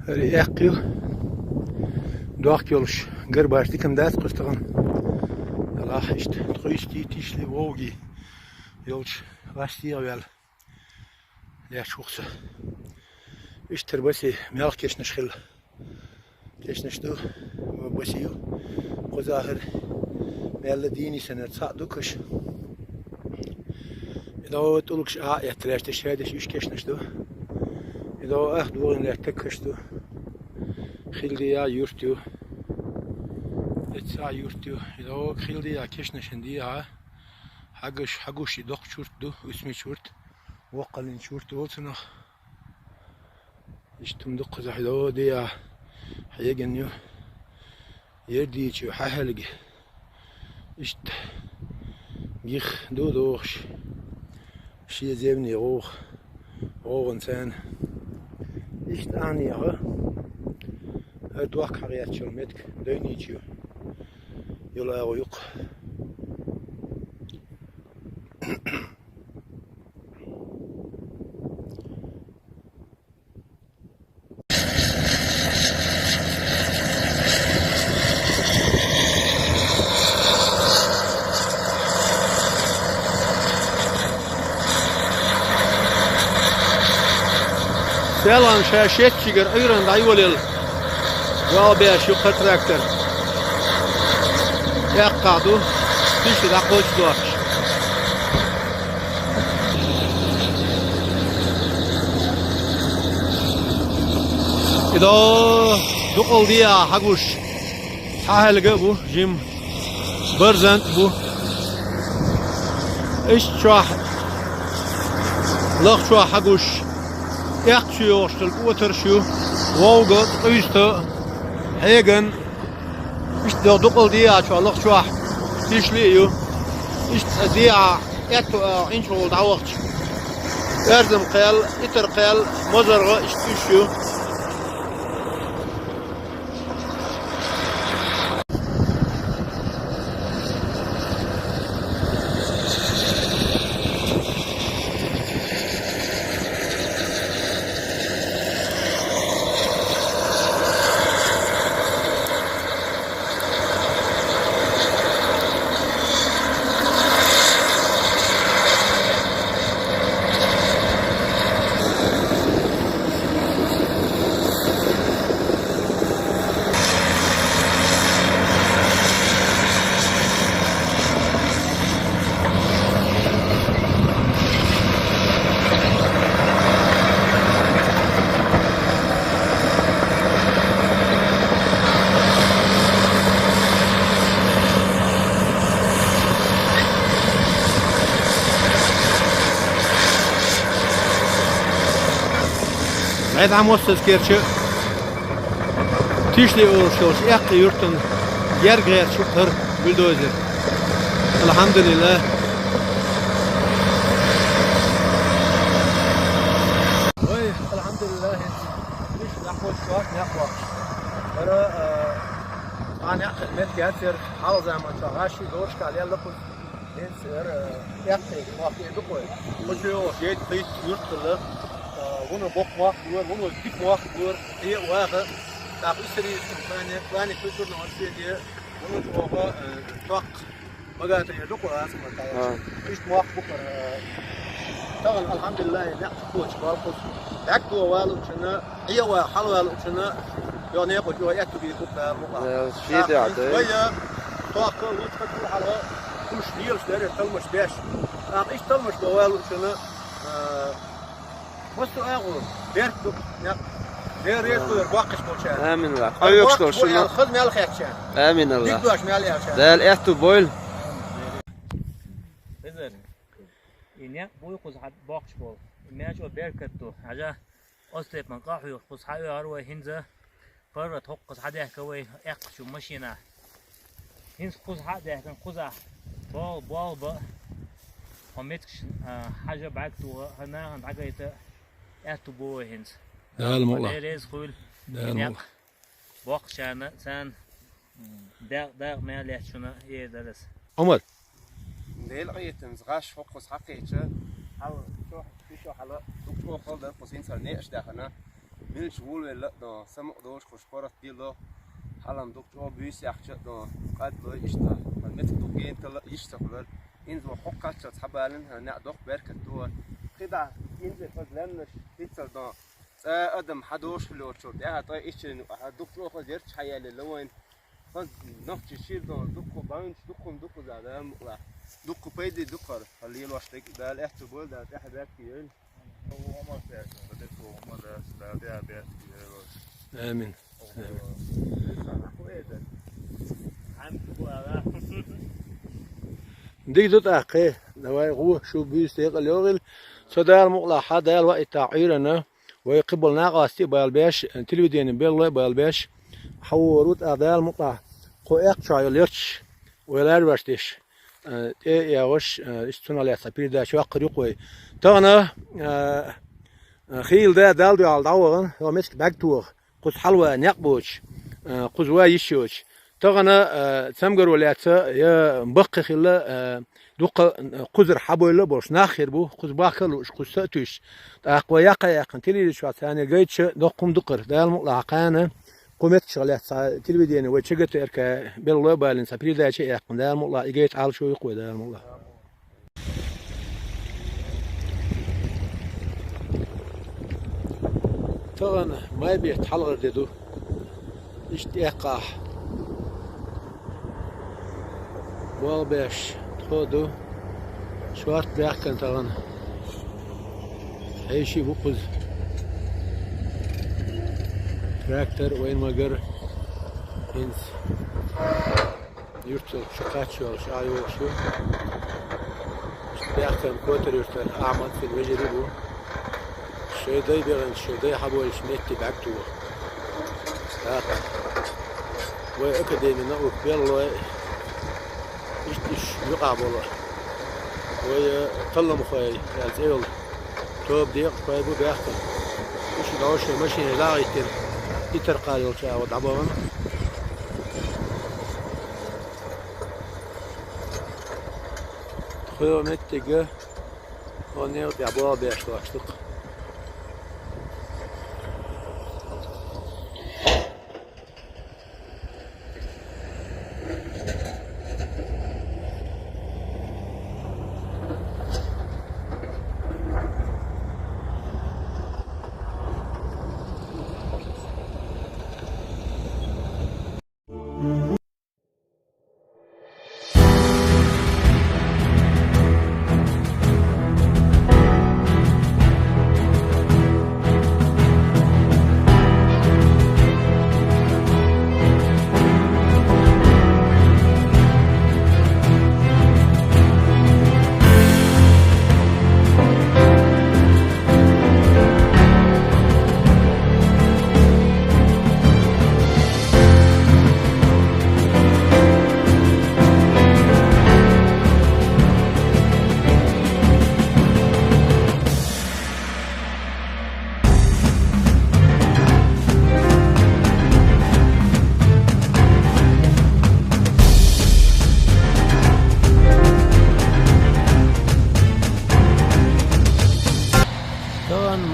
Yakıyor. Doğak yoluş. Gır başlıkım ders kuştağın. Allah işte. Tüyüstü tişli vogi. Yoluş. Başlıyor vel. Ya çoksa. İşte basi miyal keşniş xil. Keşniştu. Basiyo. O zahir. Miyal dini senet saatdu kış. إذا هو تقولك شقاء يحتلاش تشهادش إيش كشنشتو إذا هو أخدو إن يحتكشتو خيل ديا يورتو إتسا يورتو إذا هو خيل ديا كشنشن ديا حقوش يدق شورتو اسمي شورت وقلن شورت وصنخ إشتم دق زح إذا هو ديا حيجنيو يرديتشو حهلج إشت جيخ دوخش شيء زيني روح إنسان إيش تاني ها أدوك حريات شو متك دينيتشو يلا ويق Selam şaşet çıkar ayran dayıvalıl. Vallahi şu traktör. Yakadu. Dişi de koştu. İdo dukul diye haguş. Hahelge bu jim. Berzent bu. İş çuah. Lach çuah haguş. يقشيو شتل وترشيو ووقت قيسته هيجن إيش دقل ديا شو الله شو تشليو إيش ديا يتو إنشول دعوقش يرزم قيل يتر قيل مزرعة إيش تشيو بعد عم وصل كيرشة تيشلي أورشوش يقي يرتن يرجع شكر بلدوزر الحمد لله وي الحمد لله ليش نحو شوات نحو أنا عن يقي المت كاتر على زي ما تغاشي دورش كاليا لقول ينسر يقي واقي دقوي وشو جيت قيس يرتل bunu bokmak diyor, bunu dikmak diyor. İyi vağı tak istediği yani kültürün ortaya bunu çoğu tak bagata yeduk var aslında. İş muak bu kadar. Tamam elhamdülillah ne kuş var kuş. Yaktu valı içine iyi ve hal valı içine ya ne yapıyor yaktu bir kupa bu. Şey de adı. Veya tak lütfen hala kuş değil işte talmış beş. Ama iş talmış bu valı içine بصوا اغلب بيركب غير يدخل باقش بوشان امين الله ايوك شنو خذ مال خيتشان امين الله ديكواش مال ياشان ده الاحتو بويل بزر إنك بوي قز حد باقش بول إنك شو بيركتو حاجة أصلي من قاحي قز حيو أروي هنزة فرة حق قز حد يحكوي يقشو مشينا هنز قز حد يحكن قزح بال بقى همتكش حاجة بعكتو هنا عند عجيته أتو بوي هنز ده المولى ليز خول ده المولى باقش أنا سان داغ ما ليه شنو إيه درس عمر ديل قيتن زغاش فوقس حقيقة أو شو حلا دكتور خالد قصين سرنيش دهنا ملش وول ولا دا سمق دوش خوش قرط ديلو حالم دكتور بيس يحشد دا قد لا يشتا مثل دوجين تلا يشتغل إنزو حقك تحبالن هنا دوق بركة دو كده إنزو فضلنش تيتل دا أدم حدوش لو تشوف ده طيب إيش الدكتور خد يرش حياة اللوين خد نفس الشيء دا دكتور بانش دكتور زاده مقلا دكتور بيدي دكتور خليه الوشتك ده الاحتمال ده تحبات كيل آمين. ديك دوت أخي نواي غو شو بيستيق اليوغل صدار مقلا حدا الوقت تعيرنا ويقبل ناقاستي بالباش تلفزيون بالله بالباش حوروت أدال مقلا قو إقشاي ليرش ولا رشتش يا وش استنا لا سبيل ده شو قريقوي تانا خيل ده دال دو على داورن هو مسك باكتور قص حلوة نقبوش قص وايشوش تانا تمجر ولا يا مبقى خلا دوق قزر حبوله بوش ناخر بو قص باكل وش قص تاتوش أقوى يقى تلي شو ثاني جيتش دوقم دقر ده الملاقانة قومت شغلات تلفزيون وشجت إركا بالله بالين سبيل ده شيء يقن ده الملا جيت على شو يقوي ده الملا طبعا ما يبي يتحلق ديدو اشتياقه والباش تخودو شوارت بيحكن طبعا أي شيء بوقز تراكتر وين ما جر إنس يرتل شقاتشو شايو شو بيحكم كوتر يرتل أعمق في الوجه بو شو ده بيغن شو ده حبوا يشميت بعكتو هذا وأكدين نقول بيلا إيش يقع بالله وطلع مخاي يالزيل توب ديق بايبو بيحكم إيش داوش ماشي لا يتر يترقى يلشا وضعبهم خيو متجه ونيو بيعبوا بيشتغل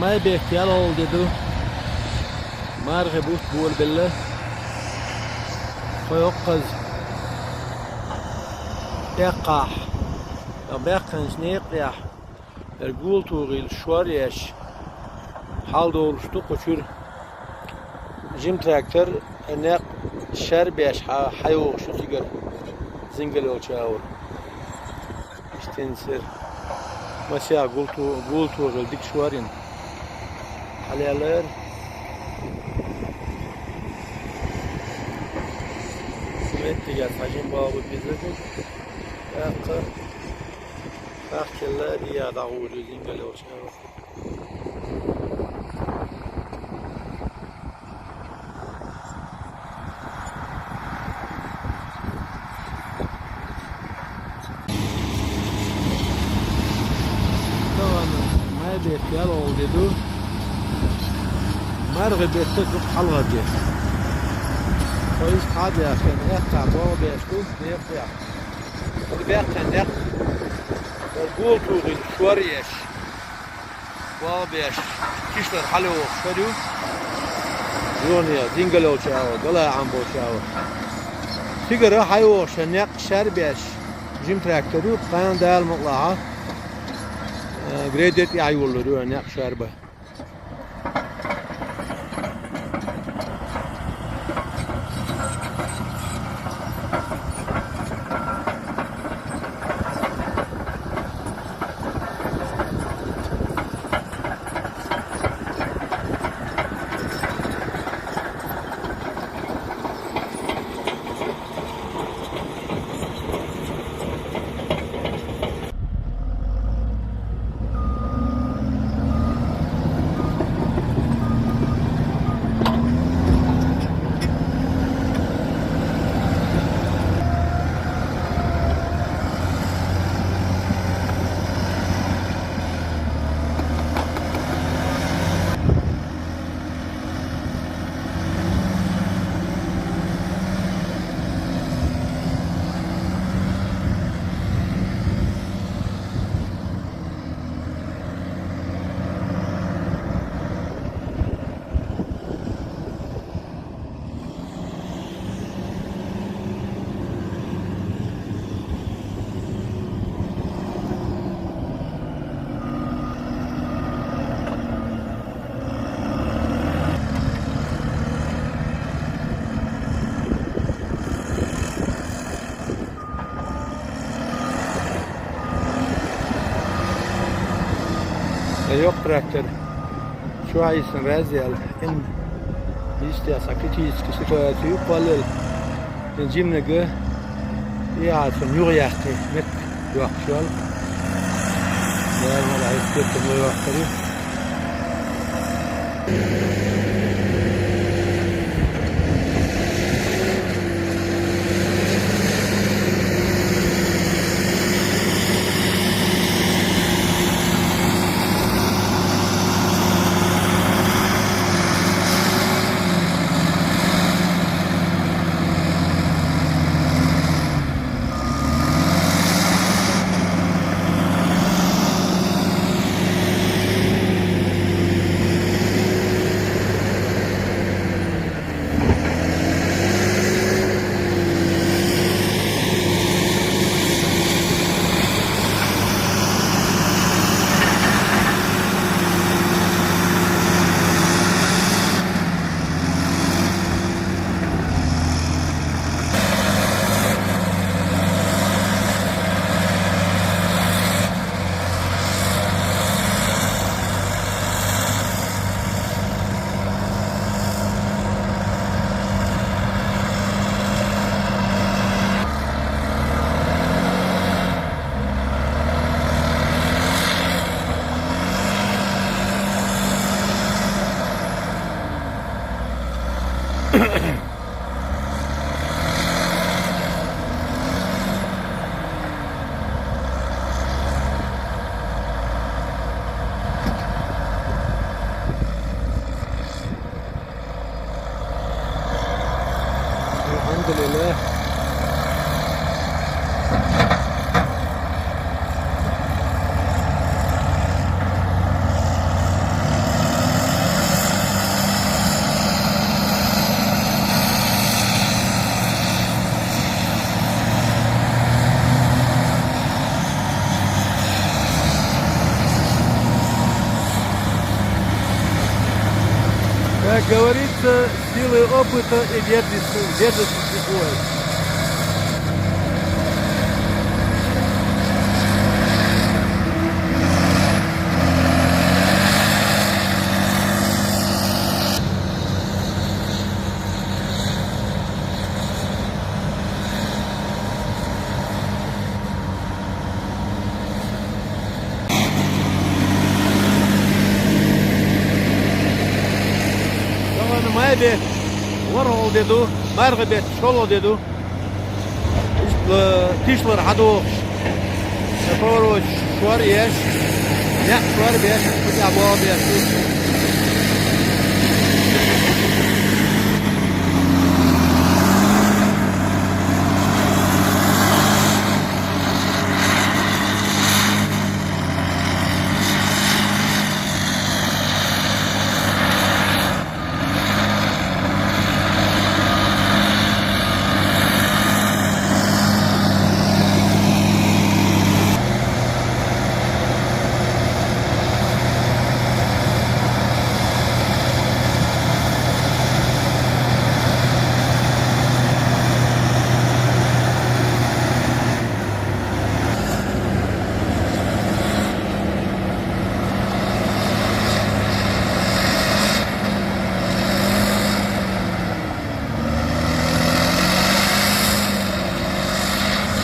ما يبي احتيال ديدو ما رغبوش بول بالله فيوقظ يقع يبقى نيقيا الجول توغيل شواريش حال دول شتوق وشور جيم تراكتر الناق شربيش حيو شو تيجر زنجل وشاور اشتنسر مسيا جول توغيل ديك شوارين عليالر متى فاجين بابو بيزدو اقر اختلا دي ادعو لزنجل وشاور طبعا ما بيتيال ولدو مرغب بيتدق حلوة دي كويس حاجة عشان يقطع بابا بيشتوك بيقطع بيقطع نق والقول توغي شوريش بابا بيش كيشلر حلو شوريو يونيا دينجلو شاو قلا عم بوشاو تيجر حيو شنيق شربيش جيم تراكتورو قان دال مطلعه جريدت يعيولو نيق شربه يوق تراكتور شو عايز نرازيال إن يستيا ساكتيس كسيتو يقبل الجيم نجى يا سنيور يحكي مت يوق شال يا ما عايز تكتب يوق كريم الحمد لله Как говорится, силы опыта и держится свой. Майбе ورغل ديدو مرغبت شلو ديدو تيشلر حدو فورو شوار ياش لا شوار بياش كنت ابواب ياش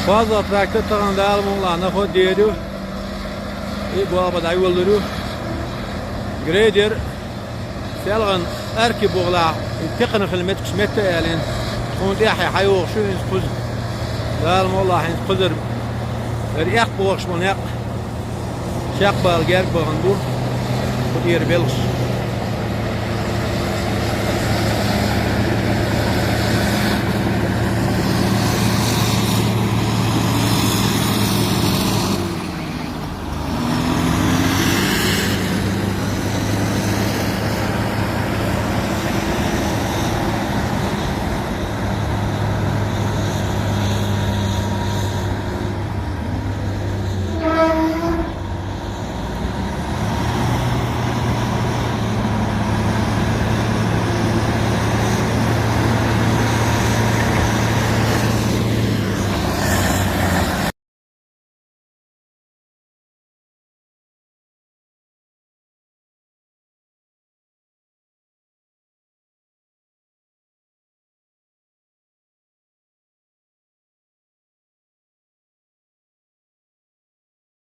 Fazla traktör takan da alımlar ne kadar diyor. Bu arada yolları. Grader سيلغن أركب وغلا تقن خدمة كشمتة يعني تكون يحيى حيوغ شو ينقذ لا والله حين قدر رياق بوغش من يق شاق بالجار بغندور كتير بلش